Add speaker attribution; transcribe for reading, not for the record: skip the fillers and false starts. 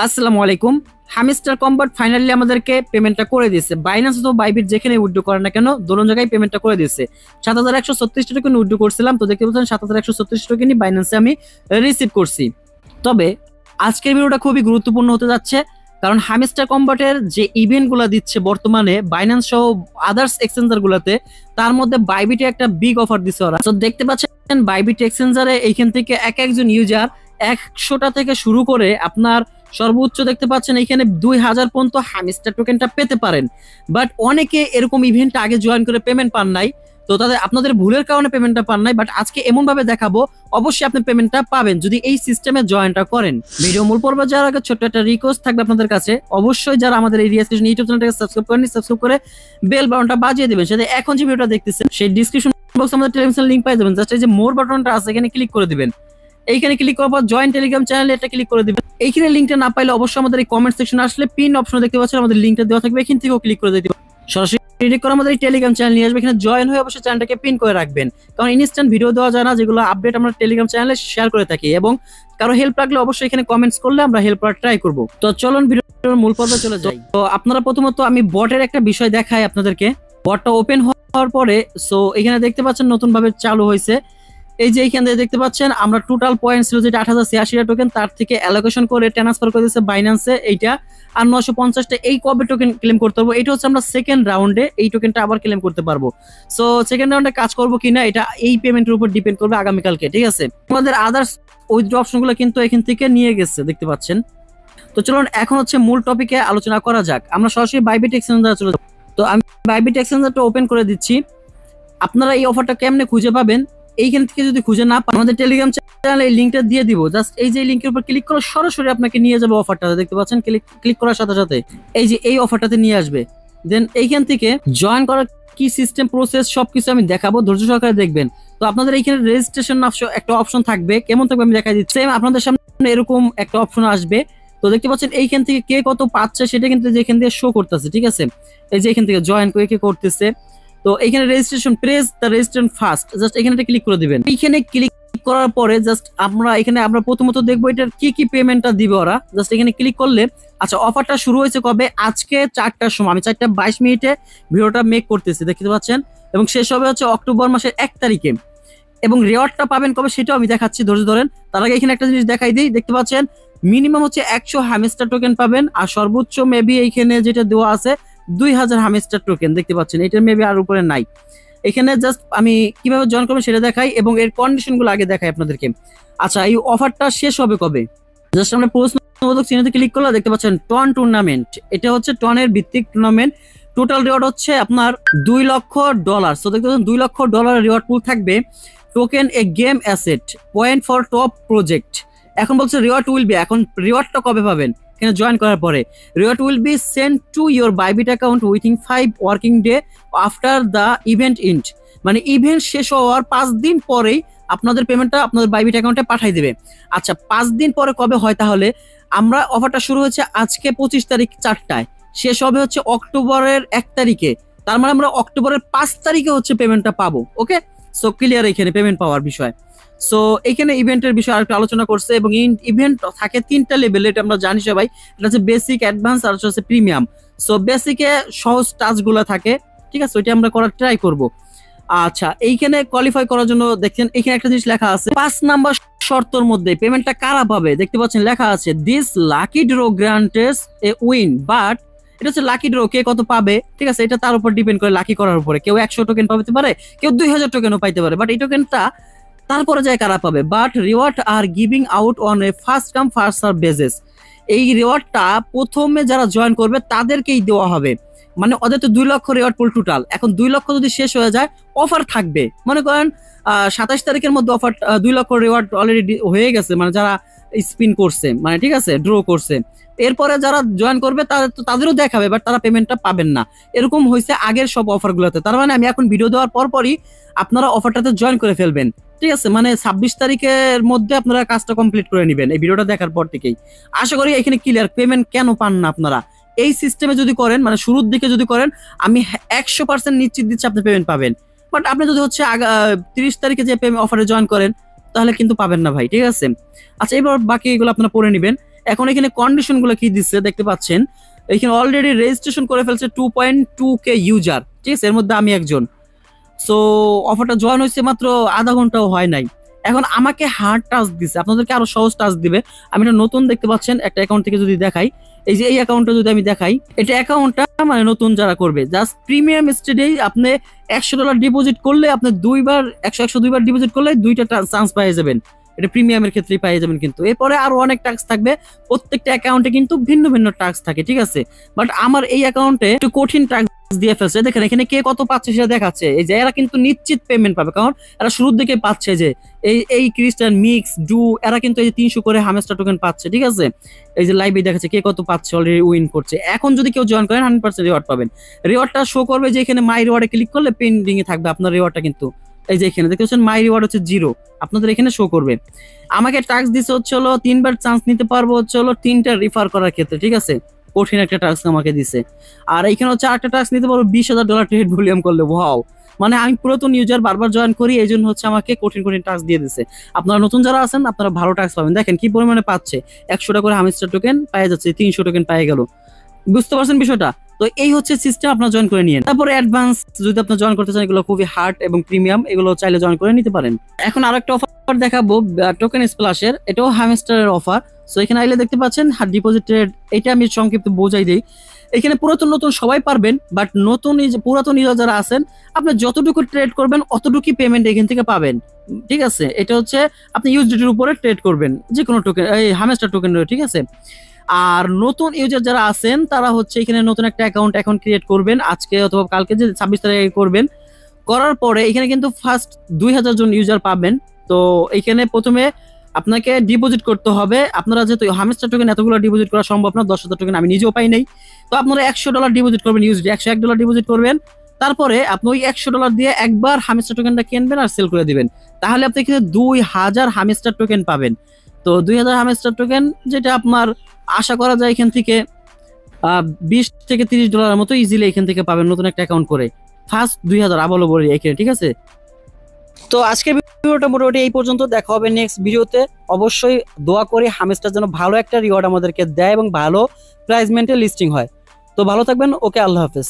Speaker 1: আসসালামু আলাইকুম। Hamster combat finally আমাদেরকে পেমেন্টটা করে দিয়েছে। বাইন্যান্স অথবা বাইবিট যেখানে উইথড্র করে না কেন দোনো জায়গায় পেমেন্টটা করে দিয়েছে। ৭,১৩৬ টোকেন উইথড্র করছিলাম, তো দেখতে পাচ্ছেন ৭,১৩৬ টোকেনই বাইন্যান্সে আমি রিসিভ করছি। তবে আজকের ভিডিওটা খুবই গুরুত্বপূর্ণ হতে যাচ্ছে, কারণ হামিস্টার কম্বাটের যে ইভেন্টগুলো দিচ্ছে বর্তমানে বাইন্যান্স সহ আদার্স এক্সচেঞ্জার গুলাতে, তার মধ্যে বাইবিটে একটা বিগ অফার দিচ্ছে ওরা। তো দেখতে পাচ্ছেন বাইবিট এক্সচেঞ্জারে এইখান থেকে একজন ইউজার ১০০টা থেকে শুরু করে আপনার সর্বোচ্চ দেখতে পাচ্ছেন এখানে ২,০০০ পর্যন্ত হামিস্টার টোকেনটা পেতে পারেন। বাট অনেকে এরকম ইভেন্ট আগে জয়েন করে পেমেন্ট পান নাই, তো তাদের আপনাদের ভুলের কারণে পেমেন্টটা পান নাই। বাট আজকে এমন ভাবে দেখাবো অবশ্যই আপনি পেমেন্টটা পাবেন যদি এই সিস্টেমে জয়েনটা করেন। ভিডিও মূল পর্বে যাওয়ার আগে ছোট্ট একটা রিকোয়েস্ট থাকবে আপনাদের কাছে, অবশ্যই যারা আমাদের এই রিয়াজ ইউটিউব চ্যানেলটাকে সাবস্ক্রাইব করেননি সাবস্ক্রাইব করে বেল বাটনটা বাজিয়ে দিবেন, সাথে এখন যে ভিডিওটা দেখতেছেন সেই ডিসক্রিপশন বক্সে আমাদের টেলিগ্রাম লিংক পাই যাবেন। জাস্ট এই যে মোর বাটনটা আছে এখানে ক্লিক করে দিবেন। এইখানে ক্লিক করার পর জয়েন টেলিগ্রাম চ্যানেলে এটা ক্লিক করে দিবেন। এইখানে লিংকটা না পাইলে অবশ্যই আমাদের এই কমেন্ট সেকশনে আসলে পিন অপশন দেখতে পাচ্ছেন, আমাদের লিংকটা দেওয়া থাকবে, এখান থেকেও ক্লিক করে দিতে সরাসরি ক্লিক করে আমাদের এই টেলিগ্রাম চ্যানেল নিয়ে আসবে। এখানে জয়েন হয়ে অবশ্যই চ্যানেলটাকে পিন করে রাখবেন, কারণ ইনস্ট্যান্ট ভিডিও দেওয়া যায় না, যেগুলো আপডেট আমরা টেলিগ্রাম চ্যানেলে শেয়ার করে থাকি। এবং কারো হেল্প লাগলে অবশ্যই এখানে কমেন্টস করলে আমরা হেল্প করার ট্রাই করব। তো চলুন ভিডিওর মূল পর্বে চলে যাই। তো আপনারা প্রথমত আমি বটের একটা বিষয় দেখাই আপনাদেরকে। বটটা ওপেন হওয়ার পরে সো এখানে দেখতে পাচ্ছেন নতুন ভাবে চালু হয়েছে। এই যে এইখান থেকে দেখতে পাচ্ছেন আমরা টোটাল পয়েন্ট ছিল যেটা ৮,০৮৬টা টোকেন, তার থেকে অ্যালোকেশন করে ট্রান্সফার করে দিয়েছে বাইন্যান্সে এইটা। আর ৯৫০টা এই কবে টোকেন ক্লেম করতে পারবো, এটা হচ্ছে আমরা সেকেন্ড রাউন্ডে এই টোকেনটা আবার ক্লেম করতে পারবো। সো সেকেন্ড রাউন্ডে কাজ করবো কিনা এটা এই পেমেন্টের উপর ডিপেন্ড করবে আগামীকালকে, ঠিক আছে। আমাদের আদার্স উইথড্র অপশনগুলো কিন্তু এখান থেকে নিয়ে গেছে দেখতে পাচ্ছেন। তো চলুন এখন হচ্ছে মূল টপিকে আলোচনা করা যাক। আমরা সরাসরি বাইবিট এক্সচেঞ্জারে চলে যাব। তো আমি বাইবিট এক্সচেঞ্জারটা ওপেন করে দিচ্ছি। আপনারা এই অফারটা কেমনে খুঁজে পাবেন, এইখান থেকে যদি খুঁজে না পান আমাদের টেলিগ্রাম চ্যানেলে এই লিংকটা দিয়ে দিব। জাস্ট এই যে লিংকের উপর ক্লিক করে সরাসরি আপনাকে নিয়ে যাবে অফারটাতে, দেখতে পাচ্ছেন ক্লিক করার সাথে সাথে এই যে এই অফারটাতে নিয়ে আসবে। দেন এইখান থেকে জয়েন করার কি সিস্টেম প্রসেস সবকিছু আমি দেখাবো, ধৈর্য সহকারে দেখবেন। তো আপনাদের এইখানে রেজিস্ট্রেশন একটা অপশন থাকবে, কেমন থাকবে আমি দেখাই দিচ্ছি। আপনাদের সামনে এরকম একটা অপশন আসবে। তো দেখতে পাচ্ছেন এইখান থেকে কে কত পাচ্ছে সেটা কিন্তু যেখান থেকে শো করতেছে, ঠিক আছে। এই যে এখান থেকে জয়েন করে কে করতেছে, তো এখানে registration press the registration first, just এখানে ক্লিক করে দিবেন। এইখানে ক্লিক করার পরে জাস্ট আমরা প্রথমত দেখবো এটার কি কি পেমেন্টটা দিবে ওরা। জাস্ট এখানে ক্লিক করলে আচ্ছা অফারটা শুরু হয়েছে কবে, আজকে ৪টার সময়, আমি ৪টা ২২ ভিডিওটা মেক করতেছি দেখতে পাচ্ছেন, এবং শেষ হবে হচ্ছে অক্টোবর মাসের ১ তারিখে। এবং রিওয়ার্ডটা পাবেন কবে সেটাও আমি দেখাচ্ছি, ধৈর্য ধরেন। তার আগে এখানে একটা জিনিস দেখাই দিই, দেখতে পাচ্ছেন মিনিমাম হচ্ছে ১০০ হামিস্টার টোকেন পাবেন, আর সর্বোচ্চ মেবি এইখানে যেটা দেওয়া আছে ২,০০০ হামিস্টার টোকেন দেখতে পাচ্ছেন, এটা মেবি আর উপরে নাই। এখানে জাস্ট আমি কিভাবে জয়েন করবেন সেটা দেখাই এবং এর কন্ডিশনগুলো আগে দেখাই আপনাদেরকে। আচ্ছা এই অফারটা শেষ হবে কবে, জাস্ট আমরা প্রশ্নবোধক চিহ্নতে ক্লিক করলে দেখতে পাচ্ছেন টন টুর্নামেন্ট, এটা হচ্ছে টনের ভিত্তিক টুর্নামেন্ট। টোটাল রিওয়ার্ড হচ্ছে আপনার $2,০০,০০০। সো দেখতে পাচ্ছেন $2,০০,০০০ রিওয়ার্ড পুল থাকবে। Token A game asset point for top project. এখন বলছে রিওয়ার্ড উইল বি, এখন রিওয়ার্ডটা কবে পাবেন এখানে জয়েন করার পরে, reward will be send to your Bybit account within 5 working day after the event ইন্ড। মানে ইভেন্ট শেষ হওয়ার 5 দিন পরেই আপনাদের পেমেন্টটা আপনাদের বাইবিট অ্যাকাউন্টে পাঠিয়ে দেবে। আচ্ছা 5 দিন পরে কবে হয় তাহলে, আমরা অফারটা শুরু হচ্ছে আজকে 25 তারিখ 4টায়, শেষ হবে হচ্ছে অক্টোবরের 1 তারিখে। তার মানে আমরা অক্টোবরের 5 তারিখে হচ্ছে পেমেন্টটা পাবো। ওকে, সো ক্লিয়ার এখানে পেমেন্ট পাওয়ার বিষয়। সো এখানে ইভেন্টের বিষয়ে আরেকটু আলোচনা করছে, এবং ইভেন্ট থাকে 3টা লেভেল, এটা আমরা জানি সবাই। এটা হচ্ছে বেসিক, অ্যাডভান্স আর হচ্ছে প্রিমিয়াম। সো বেসিকে সহজ টাস্কগুলো থাকে, ঠিক আছে, ওইটা আমরা করার ট্রাই করব। আচ্ছা এইখানে কোয়ালিফাই করার জন্য দেখেন এখানে একটা জিনিস লেখা আছে 5 নাম্বার শর্তের মধ্যে পেমেন্টটা কারা পাবে, দেখতে পাচ্ছেন লেখা আছে this lucky draw guarantees a win, but এটা হচ্ছে লাকি ড্র, কে কত পাবে, ঠিক আছে, এটা তার উপর ডিপেন্ড করে লাকি করার উপরে। কেউ 100 টোকেন পাইতে পারে, কেউ ২,০০০ টোকেনও পাইতে পারে, বাট এই টোকেনটা তারপরে যায় কারা পাবে। বাট রিওয়ার্ড আর giving out on a first come first serve basis. এই রিওয়ার্ডটা প্রথমে যারা জয়েন করবে তাদেরকেই দেওয়া হবে। মানে ওদের তো 2,০০,০০০ রিওয়ার্ড পুল টোটাল, এখন 2,০০,০০০ যদি শেষ হয়ে যায় অফার থাকবে। মনে করেন ২৭ তারিখের মধ্যে অফার 2,০০,০০০ রিওয়ার্ড অলরেডি হয়ে গেছে, মানে যারা স্পিন করছে, মানে ঠিক আছে ড্র করছে। এরপরে যারা জয়েন করবে তাদেরও দেখাবে, বাট তারা পেমেন্টটা পাবেন না। এরকম হয়েছে আগের সব অফারগুলোতে। তার মানে আমি এখন ভিডিও দেওয়ার পরই আপনারা অফারটাতে জয়েন করে ফেলবেন, ঠিক আছে। মানে ২৬ তারিখের মধ্যে আপনারা কাজটা কমপ্লিট করে নেবেন এই ভিডিওটা দেখার পর থেকেই। আশা করি এখানে ক্লিয়ার। পেমেন্ট কেন পান না আপনারা, এই সিস্টেমে যদি করেন, মানে শুরুর দিকে যদি করেন, আমি 100% নিশ্চিত দিচ্ছি আপনি পেমেন্ট পাবেন। বাট আপনি যদি হচ্ছে 30 তারিখে যে অফারে জয়েন করেন তাহলে কিন্তু পাবেন না ভাই, ঠিক আছে। আচ্ছা এবার বাকি এগুলো আপনারা পড়ে নেবেন। এখন এখানে কন্ডিশন গুলো কি দিচ্ছে দেখতে পাচ্ছেন, এখানে অলরেডি রেজিস্ট্রেশন করে ফেলছে 2.2K ইউজার, ঠিক আছে, এর মধ্যে আমি একজন। সো অফারটা জয়েন হয়েছে মাত্র আধা ঘন্টাও হয় নাই। এখন আমাকে হার্ড টাচ দিছে, আপনাদেরকে আরো সহজ টাচ দিবে। আমি এটা নতুন দেখতে পাচ্ছেন একটা অ্যাকাউন্ট থেকে যদি দেখাই, এই যে এই অ্যাকাউন্টটা যদি আমি দেখাই, এটা অ্যাকাউন্টটা মানে নতুন যারা করবে জাস্ট প্রিমিয়াম স্টেজেই আপনি $100 ডিপোজিট করলে আপনি 2 বার ডিপোজিট করলে 2টা চান্স পেয়ে যাবেন। এটা প্রিমিয়ামের ক্ষেত্রেই পেয়ে যাবেন, কিন্তু এরপরে আরো অনেক টাস্ক থাকবে। প্রত্যেকটা অ্যাকাউন্টে কিন্তু ভিন্ন ভিন্ন টাস্ক থাকে, ঠিক আছে। বাট আমার এই অ্যাকাউন্টে একটু কঠিন টাস্ক দিয়ে ফেলছে। দেখেন এখানে কে কত পাচ্ছে সেটা দেখাচ্ছে, এই যে এরা কিন্তু নিশ্চিত পেমেন্ট পাবে, কারণ এরা শুরুর দিকে পাচ্ছে যে এই ক্রিস্টান মিক্স ডু, এরা কিন্তু এই যে 300 করে হামেস্টার টোকেন পাচ্ছে, ঠিক আছে। এই যে লাইভে দেখাচ্ছে কে কত পাচ্ছে, অলরেডি উইন করছে। এখন যদি কেউ জয়েন করেন 100% রিওয়ার্ড পাবেন। রিওয়ার্ডটা শো করবে যে এখানে মাই রিওয়ার্ডে ক্লিক করলে পেন্ডিং এ থাকবে আপনার রিওয়ার্ডটা, কিন্তু এই যে এখানে দেখতে পাচ্ছেন মাই রিওয়ার্ড হচ্ছে 0, আপনাদের এখানে শো করবে। আমাকে টাস্ক দিছে হচ্ছে হলো 3বার চান্স নিতে পারবো হচ্ছে হলো 3টা রিফার করার ক্ষেত্রে, ঠিক আছে। কঠিন একটা টাস্ক আমাকে দিছে। আর এখানে হচ্ছে আরেকটা টাস্ক নিতে পারবো $20,000 ট্রেড ভলিউম করলে। ওয়াও, মানে আমি পুরাতন ইউজার, বারবার জয়েন করি, এই জন্য হচ্ছে আমাকে কঠিন কঠিন টাস্ক দিয়ে দিছে। আপনারা নতুন যারা আছেন আপনারা ভালো টাস্ক পাবেন। দেখেন কি পরিমাণে পাচ্ছে, 100টা করে হামস্টার টোকেন পাওয়া যাচ্ছে, 300 টোকেন পেয়ে গেল। বুঝতে পারছেন বিষয়টা? তো এই হচ্ছে সিস্টেম, আপনারা জয়েন করে নিন। তারপরে অ্যাডভান্স যদি আপনারা জয়েন করতে চান, এগুলো খুবই হার্ড এবং প্রিমিয়াম, এগুলো চাইলে জয়েন করে নিতে পারেন। এখন আরেকটা অফার দেখাবো টোকেন স্প্ল্যাশের, এটাও হ্যামস্টারের অফার। সো এখানে আইলে দেখতে পাচ্ছেন ডিপোজিট রেট, এটা আমি সংক্ষিপ্ত বোঝাই দিই। এখানে পুরাতন নতুন সবাই পারবেন, বাট নতুন পুরাতন ইউজার যারা আছেন, আপনি যতটুকু ট্রেড করবেন অতটুকুই পেমেন্ট এখান থেকে পাবেন, ঠিক আছে। এটা হচ্ছে আপনি ইউএসডিটির উপরে ট্রেড করবেন, যে কোনো টোকেন, এই হ্যামস্টার টোকেন, ঠিক আছে। আর নতুন ইউজার যারা আছেন তারা হচ্ছে এখানে নতুন একটা অ্যাকাউন্ট ক্রিয়েট করবেন, আজকে অথবা কালকে, যে 26 তারিখে করবেন। করার পরে এখানে কিন্তু ফার্স্ট 2000 জন ইউজার পাবেন। তো এখানে প্রথমে আপনাকে ডিপোজিট করতে হবে। আপনারা যেহেতু হামস্টার টোকেন এতগুলো ডিপোজিট করা সম্ভব না, 10,000 টোকেন আমি নিজেও পাই নাই। তো আপনারা $100 ডিপোজিট করবেন, ইউএসডি $101 ডিপোজিট করবেন। তারপরে আপনি ওই $100 দিয়ে একবার হামস্টার টোকেনটা কিনবেন আর সেল করে দিবেন। তাহলে আপনি এখানে 2000 হামস্টার টোকেন পাবেন। তো 2000 হামস্টার টোকেন, যেটা আপনার আশা করা যায় এখান থেকে $20 থেকে $30 মতো ইজিলি এখান থেকে পাবেন নতুন একটা অ্যাকাউন্ট করে। ফার্স্ট 2000 আবারও বলি এখানে, ঠিক আছে। তো আজকের ভিডিওটা মোটামুটি এই পর্যন্ত, দেখা হবে নেক্সট ভিডিওতে। অবশ্যই দোয়া করি হামস্টার যেন ভালো একটা রিওয়ার্ড আমাদেরকে দেয় এবং ভালো প্রাইজমেন্টে লিস্টিং হয়। তো ভালো থাকবেন, ওকে, আল্লাহ হাফেজ।